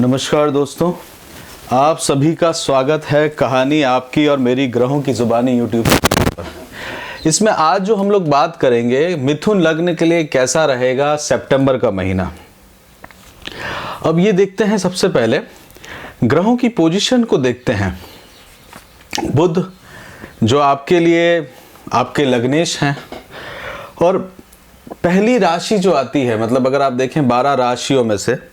नमस्कार दोस्तों, आप सभी का स्वागत है कहानी आपकी और मेरी ग्रहों की जुबानी यूट्यूब पर। इसमें आज जो हम लोग बात करेंगे, मिथुन लग्न के लिए कैसा रहेगा सितंबर का महीना। अब ये देखते हैं, सबसे पहले ग्रहों की पोजीशन को देखते हैं। बुध जो आपके लिए आपके लग्नेश हैं, और पहली राशि जो आती है, मतलब अगर आप देखें 12 राशियों में से,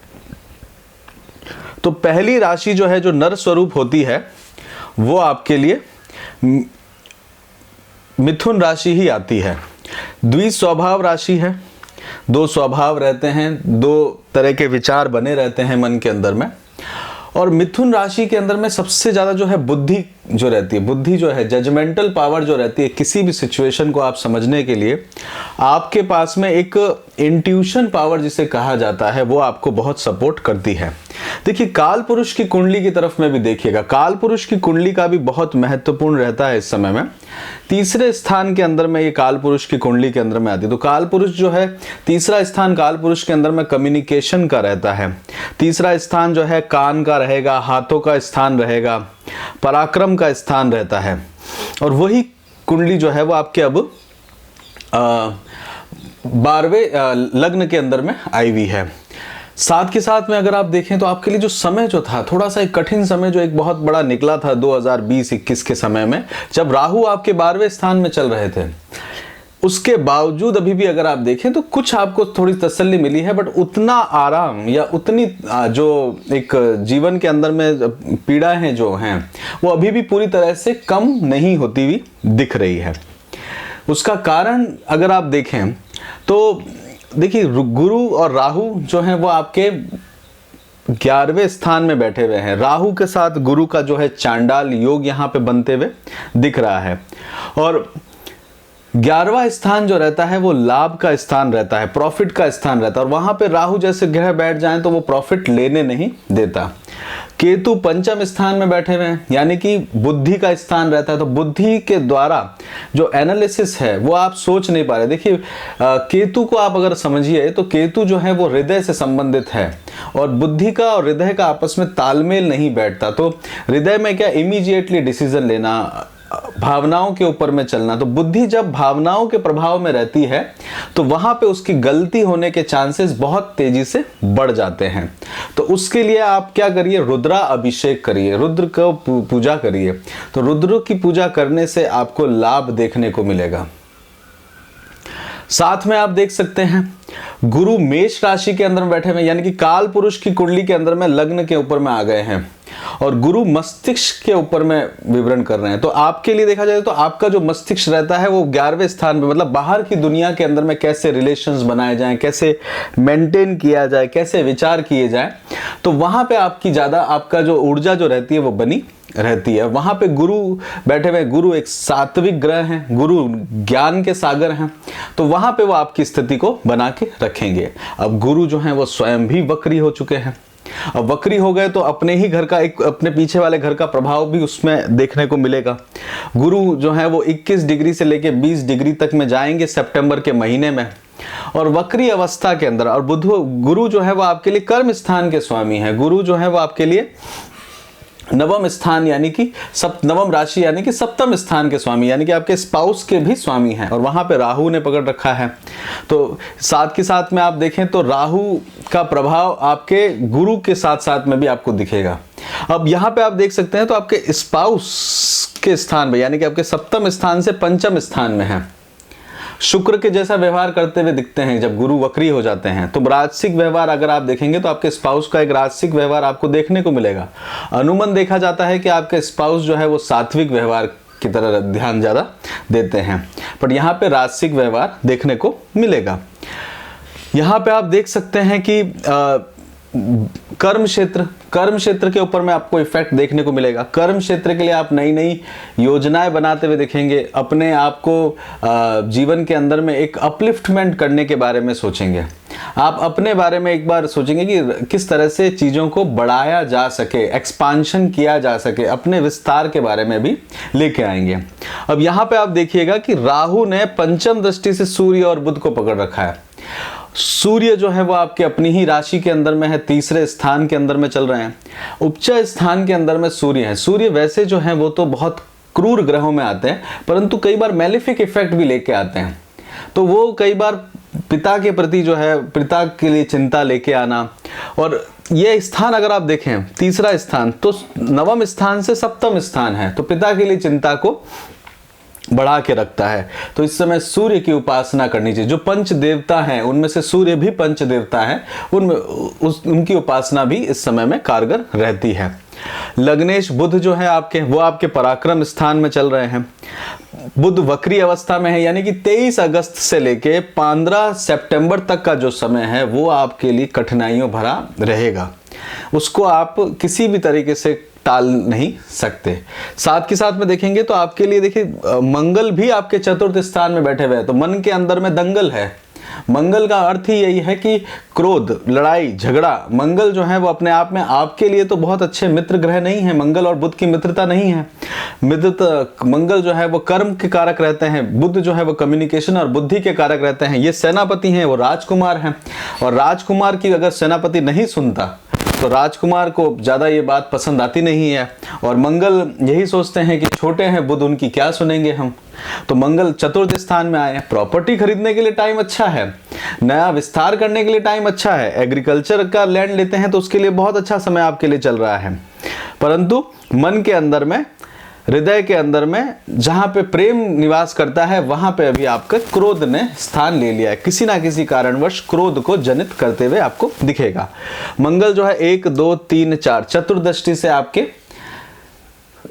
तो पहली राशि जो है, जो नर स्वरूप होती है, वो आपके लिए मिथुन राशि ही आती है। द्विस्वभाव राशि है, दो स्वभाव रहते हैं, दो तरह के विचार बने रहते हैं मन के अंदर में। और मिथुन राशि के अंदर में सबसे ज़्यादा जो है बुद्धि जो रहती है, बुद्धि जो है, जजमेंटल पावर जो रहती है, किसी भी सिचुएशन को आप समझने के लिए आपके पास में एक इंट्यूशन पावर जिसे कहा जाता है, वो आपको बहुत सपोर्ट करती है। देखिए, काल पुरुष की कुंडली की तरफ में भी देखिएगा, काल पुरुष की कुंडली का भी बहुत महत्वपूर्ण रहता है इस समय में। तीसरे स्थान के अंदर में ये काल पुरुष की कुंडली के अंदर में आती है। तो काल पुरुष जो है, तीसरा स्थान काल पुरुष के अंदर में कम्युनिकेशन का रहता है। तीसरा स्थान जो है कान का रहेगा, हाथों का स्थान रहेगा, पराक्रम का स्थान रहता है। और वही कुंडली जो है वो आपके अब 12वें लग्न के अंदर में आई हुई है। साथ के साथ में अगर आप देखें तो आपके लिए जो समय जो था, थोड़ा सा एक कठिन समय जो एक बहुत बड़ा निकला था 2020-21 के समय में, जब राहु आपके 12वें स्थान में चल रहे थे। उसके बावजूद अभी भी अगर आप देखें तो कुछ आपको थोड़ी तसल्ली मिली है, बट उतना आराम या उतनी जो एक जीवन के अंदर में पीड़ाएं जो हैं, वो अभी भी पूरी तरह से कम नहीं होती हुई दिख रही है। उसका कारण अगर आप देखें तो देखिए, गुरु और राहु जो हैं वो आपके 11वें स्थान में बैठे हुए हैं। राहु के साथ गुरु का जो है चांडाल योग यहाँ पे बनते हुए दिख रहा है। और 11वां स्थान जो रहता है वो लाभ का स्थान रहता है, प्रॉफिट का स्थान रहता है। और वहां पे राहु जैसे ग्रह बैठ जाएं तो वो प्रॉफिट लेने नहीं देता। केतु पंचम स्थान में बैठे हुए हैं, यानी कि बुद्धि का स्थान रहता है। तो बुद्धि के द्वारा जो एनालिसिस है वो आप सोच नहीं पा रहे। देखिए, केतु को आप अगर समझिए तो केतु जो है वो हृदय से संबंधित है, और बुद्धि का और हृदय का आपस में तालमेल नहीं बैठता। तो हृदय में क्या, इमीडिएटली डिसीजन लेना, भावनाओं के ऊपर में चलना। तो बुद्धि जब भावनाओं के प्रभाव में रहती है तो वहां पे उसकी गलती होने के चांसेस बहुत तेजी से बढ़ जाते हैं। तो उसके लिए आप क्या करिए, रुद्रा अभिषेक करिए, रुद्र को पूजा करिए। तो रुद्र की पूजा करने से आपको लाभ देखने को मिलेगा। साथ में आप देख सकते हैं गुरु मेष राशि के अंदर बैठे हुए, यानी कि काल पुरुष की कुंडली के अंदर में लग्न के ऊपर में आ गए हैं, और गुरु मस्तिष्क के ऊपर में विवरण कर रहे हैं। तो आपके लिए देखा जाए तो आपका जो मस्तिष्क रहता है वो 11वें स्थान पे, मतलब बाहर की दुनिया के अंदर में कैसे रिलेशंस बनाए जाएं, कैसे मेंटेन किया जाए, कैसे विचार किए जाएं, तो वहां पे आपकी ज्यादा आपका जो ऊर्जा जो रहती है वो बनी रहती है। वहां पे गुरु बैठे हुए, गुरु एक सात्विक ग्रह हैं, गुरु ज्ञान के सागर हैं, तो वहां पे वो आपकी स्थिति को बना के रखेंगे। अब गुरु जो हैं वो स्वयं भी वक्री हो चुके हैं। अब वक्री हो गए तो अपने ही घर का, एक अपने पीछे वाले घर का प्रभाव भी उसमें देखने को मिलेगा। गुरु जो है वो 21 डिग्री से लेके 20 डिग्री तक में जाएंगे सितंबर के महीने में, और वक्री अवस्था के अंदर। और बुध गुरु जो है वो आपके लिए कर्म स्थान के स्वामी है। गुरु जो है वो आपके लिए नवम स्थान यानी कि नवम राशि यानी कि सप्तम स्थान के स्वामी, यानी कि आपके स्पाउस के भी स्वामी हैं, और वहां पे राहु ने पकड़ रखा है। तो साथ के साथ में आप देखें तो राहु का प्रभाव आपके गुरु के साथ साथ में भी आपको दिखेगा। अब यहां पे आप देख सकते हैं तो आपके स्पाउस के स्थान में, यानी कि आपके सप्तम स्थान से पंचम स्थान में है, शुक्र के जैसा व्यवहार करते हुए दिखते हैं जब गुरु वक्री हो जाते हैं। तो राजसिक व्यवहार अगर आप देखेंगे तो आपके स्पाउस का एक राजसिक व्यवहार आपको देखने को मिलेगा। अनुमान देखा जाता है कि आपके स्पाउस जो है वो सात्विक व्यवहार की तरह ध्यान ज्यादा देते हैं, बट यहाँ पे राजसिक व्यवहार देखने को मिलेगा। यहाँ पे आप देख सकते हैं कि कर्म क्षेत्र के ऊपर में आपको इफेक्ट देखने को मिलेगा। कर्म क्षेत्र के लिए आप नई नई योजनाएं बनाते हुए देखेंगे, अपने आप को जीवन के अंदर में एक अपलिफ्टमेंट करने के बारे में सोचेंगे। आप अपने बारे में एक बार सोचेंगे कि किस तरह से चीजों को बढ़ाया जा सके, एक्सपांशन किया जा सके, अपने विस्तार के बारे में भी लेके आएंगे। अब यहाँ पे आप देखिएगा कि राहु ने पंचम दृष्टि से सूर्य और बुध को पकड़ रखा है। सूर्य जो है वो आपके अपनी ही राशि के अंदर में है, तीसरे स्थान के अंदर में चल रहे हैं। उपचय स्थान के अंदर में सूर्य है। सूर्य वैसे जो है वो तो बहुत क्रूर ग्रहों में आते हैं, परंतु कई बार मैलेफिक इफेक्ट भी लेके आते हैं। तो वो कई बार पिता के प्रति जो है, पिता के लिए चिंता लेके आना, और ये स्थान अगर आप देखें तीसरा स्थान तो नवम स्थान से सप्तम स्थान है, तो पिता के लिए चिंता को बढ़ा के रखता है। तो इस समय सूर्य की उपासना करनी चाहिए। जो पंच देवता हैं उनमें से सूर्य भी पंच देवता है, उनमें उनकी उपासना भी इस समय में कारगर रहती है। लग्नेश बुध जो है आपके, वो आपके पराक्रम स्थान में चल रहे हैं। बुध वक्री अवस्था में है, यानी कि 23 अगस्त से लेके 15 सितंबर तक का जो समय है वो आपके लिए कठिनाइयों भरा रहेगा। उसको आप किसी भी तरीके से टाल नहीं सकते। साथ के साथ में देखेंगे तो आपके लिए देखिए मंगल भी आपके चतुर्थ स्थान में बैठे हुए हैं, तो मन के अंदर में दंगल है। मंगल का अर्थ ही यही है कि क्रोध, लड़ाई, झगड़ा। मंगल जो है वो अपने आप में आपके लिए तो बहुत अच्छे मित्र ग्रह नहीं है। मंगल और बुध की मित्रता नहीं है। मंगल जो है वो कर्म के कारक रहते हैं, बुध जो है वो कम्युनिकेशन और बुद्धि के कारक रहते हैं। ये सेनापति हैं, वो राजकुमार हैं, और राजकुमार की अगर सेनापति नहीं सुनता तो राजकुमार को ज़्यादा ये बात पसंद आती नहीं है। और मंगल यही सोचते हैं कि छोटे हैं बुध, उनकी क्या सुनेंगे हम। तो मंगल चतुर्थ स्थान में आए। प्रॉपर्टी खरीदने के लिए टाइम अच्छा है, नया विस्तार करने के लिए टाइम अच्छा है, एग्रीकल्चर का लैंड लेते हैं तो उसके लिए बहुत अच्छा समय आपके लिए चल रहा है। परंतु मन के अंदर में, हृदय के अंदर में जहां पे प्रेम निवास करता है वहां पे अभी आपका क्रोध ने स्थान ले लिया है। किसी ना किसी कारणवश क्रोध को जनित करते हुए आपको दिखेगा। मंगल जो है 1 2 3 4 चतुर्दृष्टि से आपके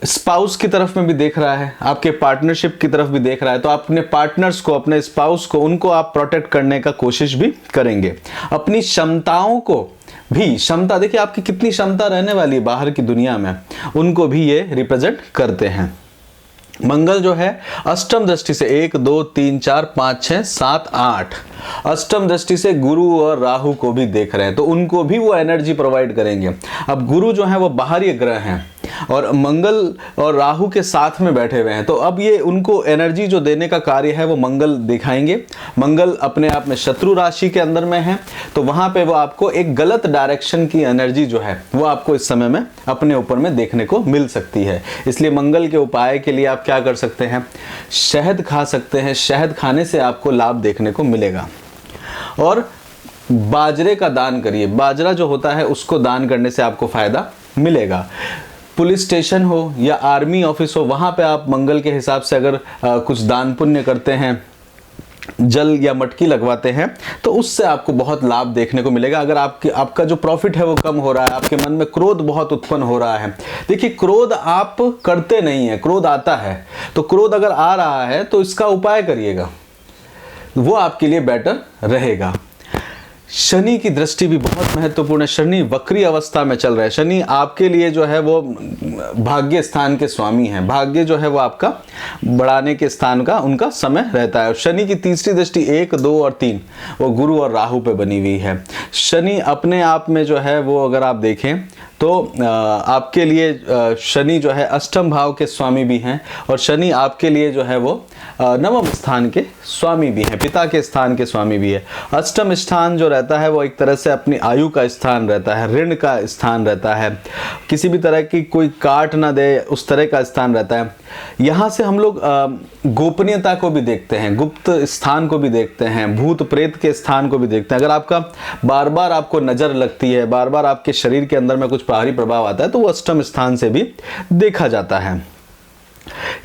स्पाउस की तरफ में भी देख रहा है, आपके पार्टनरशिप की तरफ भी देख रहा है। तो अपने पार्टनर्स को, अपने स्पाउस को, उनको आप प्रोटेक्ट करने का कोशिश भी करेंगे। अपनी क्षमताओं को भी, क्षमता देखिए आपकी कितनी क्षमता रहने वाली है बाहर की दुनिया में, उनको भी ये रिप्रेजेंट करते हैं। मंगल जो है अष्टम दृष्टि से 1 2 3 4 5 6 7 8 अष्टम दृष्टि से गुरु और राहु को भी देख रहे हैं, तो उनको भी वो एनर्जी प्रोवाइड करेंगे। अब गुरु जो है वो बाहरी ग्रह हैं और मंगल और राहु के साथ में बैठे हुए हैं, तो अब ये उनको एनर्जी जो देने का कार्य है वो मंगल दिखाएंगे। मंगल अपने आप में शत्रु राशि के अंदर में है, तो वहां पे वो आपको एक गलत डायरेक्शन की एनर्जी जो है वो आपको इस समय में अपने ऊपर में देखने को मिल सकती है। इसलिए मंगल के उपाय के लिए आप क्या कर सकते हैं, शहद खा सकते हैं। शहद खाने से आपको लाभ देखने को मिलेगा। और बाजरे का दान करिए। बाजरा जो होता है उसको दान करने से आपको फायदा मिलेगा। पुलिस स्टेशन हो या आर्मी ऑफिस हो, वहाँ पे आप मंगल के हिसाब से अगर कुछ दान पुण्य करते हैं, जल या मटकी लगवाते हैं, तो उससे आपको बहुत लाभ देखने को मिलेगा। अगर आपका जो प्रॉफिट है वो कम हो रहा है, आपके मन में क्रोध बहुत उत्पन्न हो रहा है, देखिए क्रोध आप करते नहीं है, क्रोध आता है, तो क्रोध अगर आ रहा है तो इसका उपाय करिएगा, वो आपके लिए बेटर रहेगा। शनि की दृष्टि भी बहुत महत्वपूर्ण है। शनि वक्री अवस्था में चल रहा है। शनि आपके लिए जो है वो भाग्य स्थान के स्वामी हैं। भाग्य जो है वो आपका बढ़ाने के स्थान का उनका समय रहता है। और शनि की तीसरी दृष्टि 1 2 और 3 वो गुरु और राहु पे बनी हुई है। शनि अपने आप में जो है वो अगर आप देखें तो आपके लिए शनि जो है अष्टम भाव के स्वामी भी हैं, और शनि आपके लिए जो है वो नवम स्थान के स्वामी भी हैं, पिता के स्थान के स्वामी भी है। अष्टम स्थान जो रहता है वो एक तरह से अपनी आयु का स्थान रहता है, ऋण का स्थान रहता है, किसी भी तरह की कोई काट ना दे उस तरह का स्थान रहता है। यहाँ से हम लोग गोपनीयता को भी देखते हैं, गुप्त स्थान को भी देखते हैं, भूत प्रेत के स्थान को भी देखते हैं। अगर आपका बार बार आपको नज़र लगती है, बार बार आपके शरीर के अंदर में कुछ बाहरी प्रभाव आता है, तो वो अष्टम स्थान से भी देखा जाता है।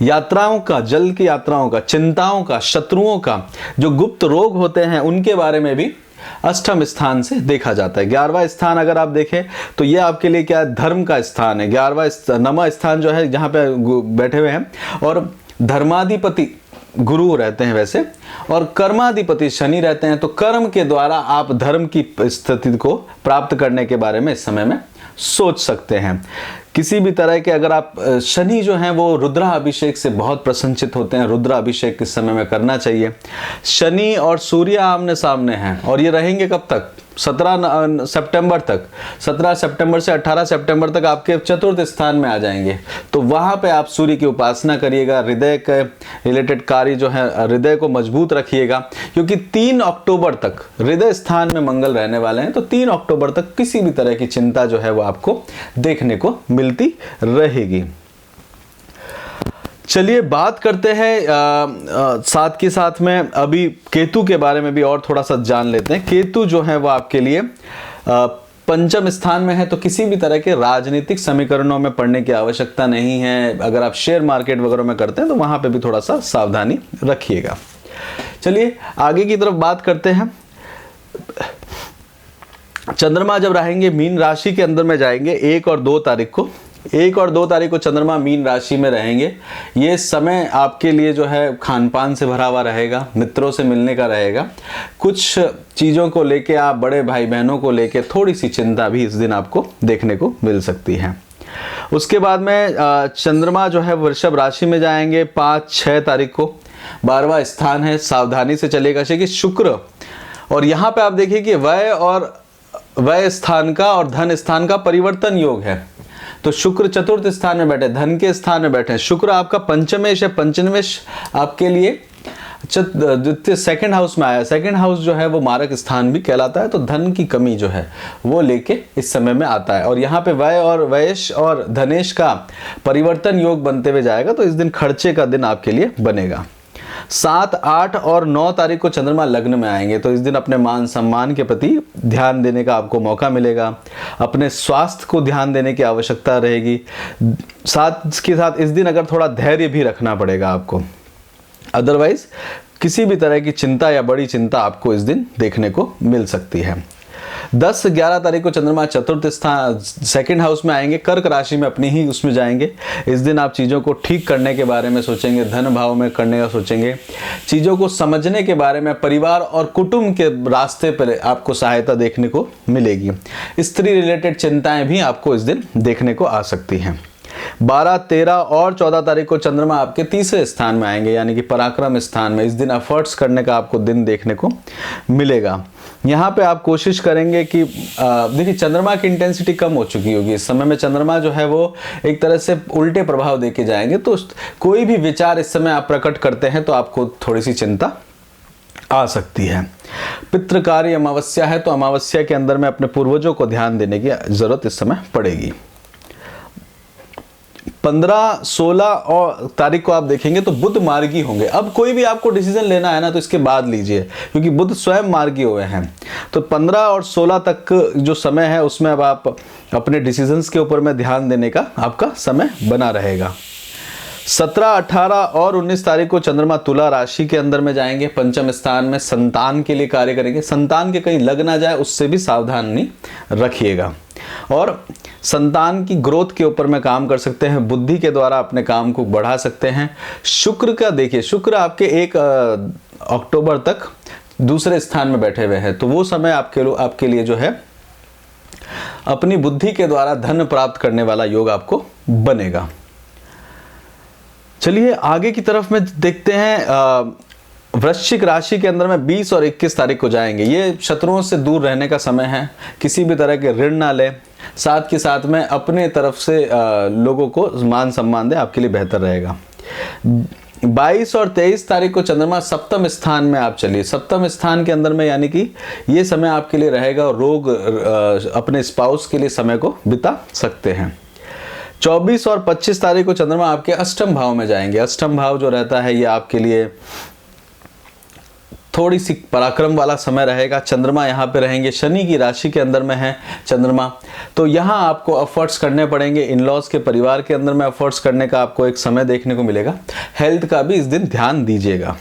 यात्राओं का, जल की यात्राओं का, चिंताओं का, शत्रुओं का, जो गुप्त रोग होते हैं उनके बारे में भी अष्टम स्थान से देखा जाता है। 11वां स्थान अगर आप देखें तो ये आपके लिए क्या है, धर्म का स्थान है। 9वां स्थान जो है जहाँ पे बैठे हुए हैं, और धर्माधिपति गुरु रहते हैं वैसे, और कर्माधिपति शनि रहते हैं। तो कर्म के द्वारा आप धर्म की स्थिति को प्राप्त करने के बारे में इस समय में सोच सकते हैं। किसी भी तरह के अगर आप, शनि जो हैं वो रुद्राभिषेक से बहुत प्रसन्नचित होते हैं, रुद्राभिषेक इस समय में करना चाहिए। शनि और सूर्य आमने सामने हैं, और ये रहेंगे कब तक, 17 सितंबर तक, 17 सितंबर से 18 सितंबर तक आपके चतुर्थ स्थान में आ जाएंगे। तो वहां पे आप सूर्य की उपासना करिएगा, हृदय के रिलेटेड कार्य जो है, हृदय को मजबूत रखिएगा, क्योंकि 3 अक्टूबर तक हृदय स्थान में मंगल रहने वाले हैं। तो 3 अक्टूबर तक किसी भी तरह की चिंता जो है वो आपको देखने को मिलती रहेगी। चलिए बात करते हैं साथ के साथ में अभी केतु के बारे में भी और थोड़ा सा जान लेते हैं। केतु जो है वो आपके लिए पंचम स्थान में है, तो किसी भी तरह के राजनीतिक समीकरणों में पड़ने की आवश्यकता नहीं है। अगर आप शेयर मार्केट वगैरह में करते हैं तो वहां पे भी थोड़ा सा सावधानी रखिएगा। चलिए आगे की तरफ बात करते हैं। चंद्रमा जब रहेंगे मीन राशि के अंदर में जाएंगे 1 और 2 तारीख को, 1 और 2 तारीख को चंद्रमा मीन राशि में रहेंगे। ये समय आपके लिए जो है खान पान से भरा हुआ रहेगा, मित्रों से मिलने का रहेगा। कुछ चीज़ों को लेके, आप बड़े भाई बहनों को लेके थोड़ी सी चिंता भी इस दिन आपको देखने को मिल सकती है। उसके बाद में चंद्रमा जो है वृषभ राशि में जाएंगे 5-6 तारीख को, 12वां स्थान है, सावधानी से चलेगा। क्योंकि शुक्र, और यहाँ पे आप देखिए कि व्यय स्थान का और धन स्थान का परिवर्तन योग है। तो शुक्र चतुर्थ स्थान में बैठे, धन के स्थान में बैठे। शुक्र आपका पंचमेश है, पंचमेश आपके लिए द्वितीय सेकंड हाउस में आया। सेकंड हाउस जो है वो मारक स्थान भी कहलाता है। तो धन की कमी जो है वो लेके इस समय में आता है। और यहाँ पे व्यय और व्ययश और धनेश का परिवर्तन योग बनते हुए जाएगा। तो इस दिन खर्चे का दिन आपके लिए बनेगा। 7, 8 और 9 तारीख को चंद्रमा लग्न में आएंगे। तो इस दिन अपने मान सम्मान के प्रति ध्यान देने का आपको मौका मिलेगा। अपने स्वास्थ्य को ध्यान देने की आवश्यकता रहेगी। साथ के साथ इस दिन अगर थोड़ा धैर्य भी रखना पड़ेगा आपको, अदरवाइज किसी भी तरह की चिंता या बड़ी चिंता आपको इस दिन देखने को मिल सकती है। 10-11 तारीख को चंद्रमा चतुर्थ स्थान सेकंड हाउस में आएंगे, कर्क राशि में अपनी ही उसमें जाएंगे। इस दिन आप चीज़ों को ठीक करने के बारे में सोचेंगे, धन भाव में करने का सोचेंगे, चीज़ों को समझने के बारे में, परिवार और कुटुंब के रास्ते पर आपको सहायता देखने को मिलेगी। स्त्री रिलेटेड चिंताएं भी आपको इस दिन देखने को आ सकती हैं। 12, 13 और 14 तारीख को चंद्रमा आपके तीसरे स्थान में आएंगे, यानी कि पराक्रम स्थान में। इस दिन एफर्ट्स करने का आपको दिन देखने को मिलेगा। यहाँ पे आप कोशिश करेंगे कि देखिए चंद्रमा की इंटेंसिटी कम हो चुकी होगी इस समय में। चंद्रमा जो है वो एक तरह से उल्टे प्रभाव देके जाएंगे। तो कोई भी विचार इस समय आप प्रकट करते हैं तो आपको थोड़ी सी चिंता आ सकती है। पितृकार्य अमावस्या है, तो अमावस्या के अंदर में अपने पूर्वजों को ध्यान देने की जरूरत इस समय पड़ेगी। 15, 16 और तारीख को आप देखेंगे तो बुध मार्गी होंगे। अब कोई भी आपको डिसीजन लेना है ना तो इसके बाद लीजिए, क्योंकि बुध स्वयं मार्गी हुए हैं। तो 15 और 16 तक जो समय है उसमें अब आप अपने डिसीजंस के ऊपर में ध्यान देने का आपका समय बना रहेगा। 17, 18 और 19 तारीख को चंद्रमा तुला राशि के अंदर में जाएंगे, पंचम स्थान में संतान के लिए कार्य करेंगे। संतान के कहीं लग ना जाए उससे भी सावधानी रखिएगा। और संतान की ग्रोथ के ऊपर में काम कर सकते हैं, बुद्धि के द्वारा अपने काम को बढ़ा सकते हैं। शुक्र का देखिए, शुक्र आपके 1 अक्टूबर तक दूसरे स्थान में बैठे हुए हैं। तो वो समय आपके लिए जो है अपनी बुद्धि के द्वारा धन प्राप्त करने वाला योग आपको बनेगा। चलिए आगे की तरफ में देखते हैं। वृश्चिक राशि के अंदर में 20 और 21 तारीख को जाएंगे। ये शत्रुओं से दूर रहने का समय है। किसी भी तरह के ऋण ना ले, साथ के साथ में अपने तरफ से लोगों को मान सम्मान दे, आपके लिए बेहतर रहेगा। 22 और 23 तारीख को चंद्रमा सप्तम स्थान में आप चलिए। सप्तम स्थान के अंदर में यानी कि ये समय आपके लिए रहेगा। रोग अपने स्पाउस के लिए समय को बिता सकते हैं। 24 और 25 तारीख को चंद्रमा आपके अष्टम भाव में जाएंगे। अष्टम भाव जो रहता है ये आपके लिए थोड़ी सी पराक्रम वाला समय रहेगा। चंद्रमा यहाँ पे रहेंगे, शनि की राशि के अंदर में है चंद्रमा। तो यहाँ आपको एफर्ट्स करने पड़ेंगे। इन लॉज के परिवार के अंदर में एफर्ट्स करने का आपको एक समय देखने को मिलेगा। हेल्थ का भी इस दिन ध्यान दीजिएगा।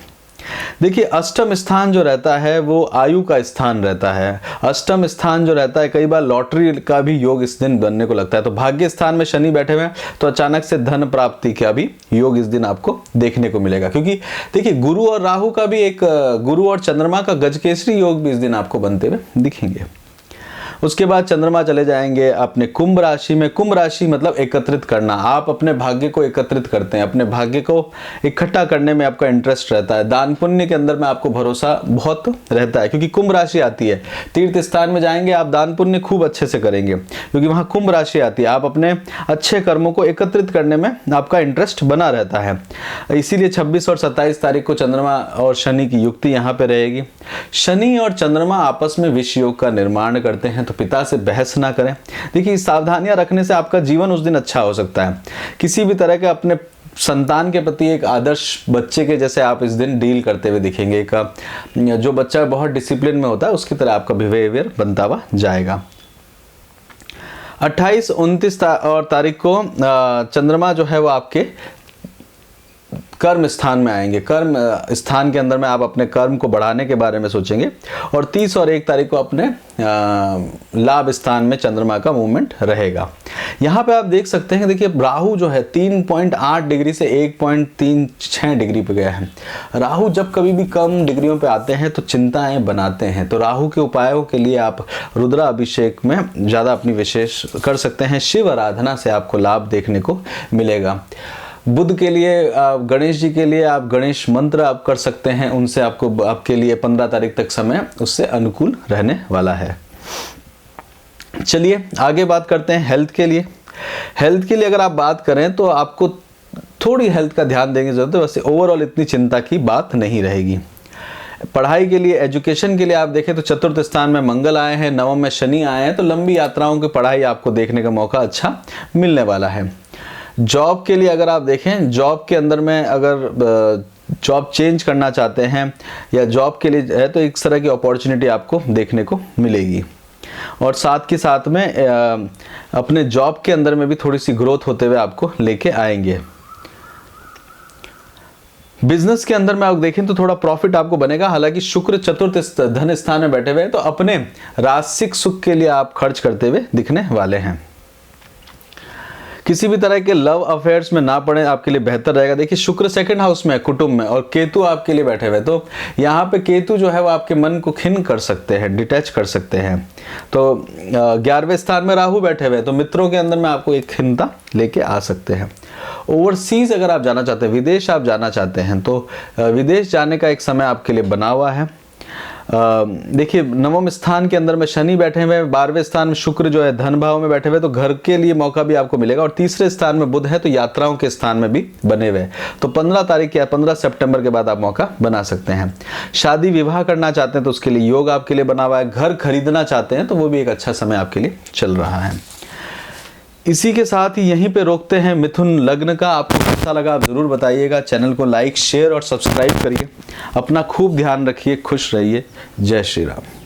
देखिए अष्टम स्थान जो रहता है वो आयु का स्थान रहता है। अष्टम स्थान जो रहता है कई बार लॉटरी का भी योग इस दिन बनने को लगता है। तो भाग्य स्थान में शनि बैठे हुए हैं तो अचानक से धन प्राप्ति का भी योग इस दिन आपको देखने को मिलेगा। क्योंकि देखिए गुरु और राहु का भी एक, गुरु और चंद्रमा का गजकेसरी योग भी इस दिन आपको बनते हुए दिखेंगे। उसके बाद चंद्रमा चले जाएंगे अपने कुंभ राशि में। कुंभ राशि मतलब एकत्रित करना, आप अपने भाग्य को एकत्रित करते हैं, अपने भाग्य को इकट्ठा करने में आपका इंटरेस्ट रहता है। दान पुण्य के अंदर में आपको भरोसा बहुत रहता है, क्योंकि कुंभ राशि आती है। तीर्थ स्थान में जाएंगे आप, दान पुण्य खूब अच्छे से करेंगे, क्योंकि वहां कुंभ राशि आती है। आप अपने अच्छे कर्मों को एकत्रित करने में आपका इंटरेस्ट बना रहता है। इसीलिए 26 और 27 तारीख को चंद्रमा और शनि की युक्ति यहाँ पे रहेगी। शनि और चंद्रमा आपस में विष योग का निर्माण करते हैं, तो पिता से बहस ना करें। देखिए, सावधानियां रखने से आपका जीवन उस दिन अच्छा हो सकता है। किसी भी तरह के अपने संतान के प्रति एक आदर्श बच्चे के जैसे आप इस दिन डील करते हुए दिखेंगे। जो बच्चा बहुत डिसिप्लिन में होता है उसकी तरह आपका बिहेवियर बनता हुआ जाएगा। 28, 29 और तारीख को चंद्रमा जो है वो आपके कर्म स्थान में आएंगे। कर्म स्थान के अंदर में आप अपने कर्म को बढ़ाने के बारे में सोचेंगे। और 30 और 1 तारीख को अपने लाभ स्थान में चंद्रमा का मूवमेंट रहेगा। यहाँ पे आप देख सकते हैं, देखिए राहु जो है 3.8 डिग्री से 1.36 डिग्री पे गया है। राहु जब कभी भी कम डिग्रियों पे आते हैं तो चिंताएं बनाते हैं। तो राहु के उपायों के लिए आप रुद्रा अभिषेक में ज़्यादा अपनी विशेष कर सकते हैं। शिव आराधना से आपको लाभ देखने को मिलेगा। बुध के लिए गणेश जी के लिए आप गणेश मंत्र आप कर सकते हैं, उनसे आपके लिए 15 तारीख तक समय उससे अनुकूल रहने वाला है। चलिए आगे बात करते हैं हेल्थ के लिए। हेल्थ के लिए अगर आप बात करें तो आपको थोड़ी हेल्थ का ध्यान देने की जरूरत है, वैसे ओवरऑल इतनी चिंता की बात नहीं रहेगी। पढ़ाई के लिए, एजुकेशन के लिए आप देखें तो चतुर्थ स्थान में मंगल आए हैं, नवम में शनि आए हैं, तो लंबी यात्राओं की पढ़ाई आपको देखने का मौका अच्छा मिलने वाला है। जॉब के लिए अगर आप देखें, जॉब के अंदर में अगर जॉब चेंज करना चाहते हैं या जॉब के लिए है तो इस तरह की अपॉर्चुनिटी आपको देखने को मिलेगी। और साथ के साथ में अपने जॉब के अंदर में भी थोड़ी सी ग्रोथ होते हुए आपको लेके आएंगे। बिजनेस के अंदर में आप देखें तो थोड़ा प्रॉफिट आपको बनेगा। हालांकि शुक्र चतुर्थ धन स्थान में बैठे हुए हैं, तो अपने राजसिक सुख के लिए आप खर्च करते हुए दिखने वाले हैं। किसी भी तरह के लव अफेयर्स में ना पड़े, आपके लिए बेहतर रहेगा। देखिए शुक्र सेकंड हाउस में है, कुटुंब में, और केतु आपके लिए बैठे हुए, तो यहाँ पे केतु जो है वो आपके मन को खिन्न कर सकते हैं, डिटैच कर सकते हैं। तो 11वें स्थान में राहु बैठे हुए, तो मित्रों के अंदर में आपको एक खिन्नता लेके आ सकते हैं। ओवरसीज अगर आप जाना चाहते हैं, विदेश आप जाना चाहते हैं, तो विदेश जाने का एक समय आपके लिए बना हुआ है। देखिए नवम स्थान के अंदर में शनि बैठे हुए हैं, 12वें स्थान में शुक्र जो है धन भाव में बैठे हुए, तो घर के लिए मौका भी आपको मिलेगा। और तीसरे स्थान में बुध है, तो यात्राओं के स्थान में भी बने हुए हैं। तो 15 तारीख या 15 सितंबर के बाद आप मौका बना सकते हैं। शादी विवाह करना चाहते हैं तो उसके लिए योग आपके लिए बना हुआ है। घर खरीदना चाहते हैं तो वो भी एक अच्छा समय आपके लिए चल रहा है। इसी के साथ ही यहीं पे रोकते हैं मिथुन लग्न का। आपको कैसा लगा आप ज़रूर बताइएगा। चैनल को लाइक, शेयर और सब्सक्राइब करिए। अपना खूब ध्यान रखिए, खुश रहिए। जय श्री राम।